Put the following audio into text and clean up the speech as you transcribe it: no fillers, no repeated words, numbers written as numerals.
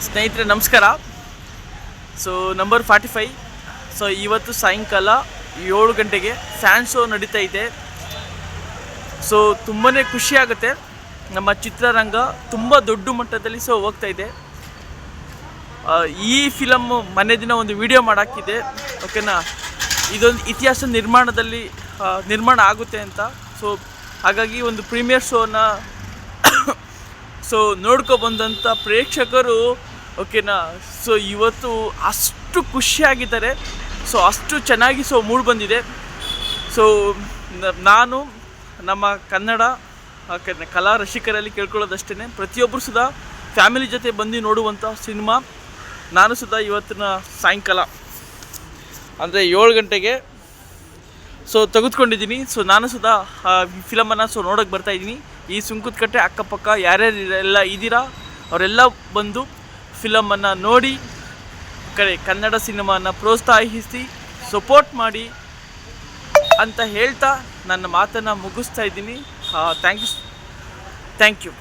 ಸ್ನೇಹಿತರೆ ನಮಸ್ಕಾರ. So number 45. So ಇವತ್ತು ಸಾಯಂಕಾಲ 7 ಗಂಟೆಗೆ ಫ್ಯಾನ್ ಶೋ ನಡೀತಾ ಇದೆ. ಸೊ ತುಂಬಾ ಖುಷಿಯಾಗುತ್ತೆ. ನಮ್ಮ ಚಿತ್ರರಂಗ ತುಂಬ ದೊಡ್ಡ ಮಟ್ಟದಲ್ಲಿ ಹೋಗ್ತಾ ಇದೆ. ಈ ಫಿಲಮ್ ಮನೆ ದಿನ ಒಂದು ವಿಡಿಯೋ ಮಾಡಾಕಿದೆ, ಓಕೆನಾ. ಇದೊಂದು ಇತಿಹಾಸ ನಿರ್ಮಾಣ ಆಗುತ್ತೆ ಅಂತ. ಸೊ ಹಾಗಾಗಿ ಒಂದು ಪ್ರೀಮಿಯರ್ ಶೋನ ಸೊ ನೋಡ್ಕೊಬಂದಂಥ ಪ್ರೇಕ್ಷಕರು, ಓಕೆನಾ. ಸೊ ಇವತ್ತು ಅಷ್ಟು ಖುಷಿಯಾಗಿದ್ದಾರೆ. ಸೊ ಅಷ್ಟು ಚೆನ್ನಾಗಿ ಮೂಡ್ ಬಂದಿದೆ. ಸೊ ನಾನು ನಮ್ಮ ಕನ್ನಡ ಕಲಾ ರಸಿಕರಲ್ಲಿ ಕೇಳ್ಕೊಳ್ಳೋದಷ್ಟೇ, ಪ್ರತಿಯೊಬ್ಬರು ಸುಧಾ ಫ್ಯಾಮಿಲಿ ಜೊತೆ ಬಂದು ನೋಡುವಂಥ ಸಿನಿಮಾ. ನಾನು ಸುಧಾ ಇವತ್ತಿನ ಸಾಯಂಕಾಲ ಅಂದರೆ 7 ಗಂಟೆಗೆ ತೆಗೆದುಕೊಂಡಿದ್ದೀನಿ. ಸೊ ನಾನು ಸುಧಾ ಫಿಲಮನ್ನು ನೋಡೋಕ್ಕೆ ಬರ್ತಾಯಿದ್ದೀನಿ. ಈ ಸುಂಕದಕಟ್ಟೆ ಅಕ್ಕಪಕ್ಕ ಯಾರ್ಯಾರೆಲ್ಲ ಇದ್ದೀರಾ ಅವರೆಲ್ಲ ಬಂದು ಫಿಲಮನ್ನು ನೋಡಿ ಕನ್ನಡ ಸಿನಿಮಾನ ಪ್ರೋತ್ಸಾಹಿಸಿ ಸಪೋರ್ಟ್ ಮಾಡಿ ಅಂತ ಹೇಳ್ತಾ ನನ್ನ ಮಾತನ್ನು ಮುಗಿಸ್ತಾ ಇದ್ದೀನಿ. Thank you.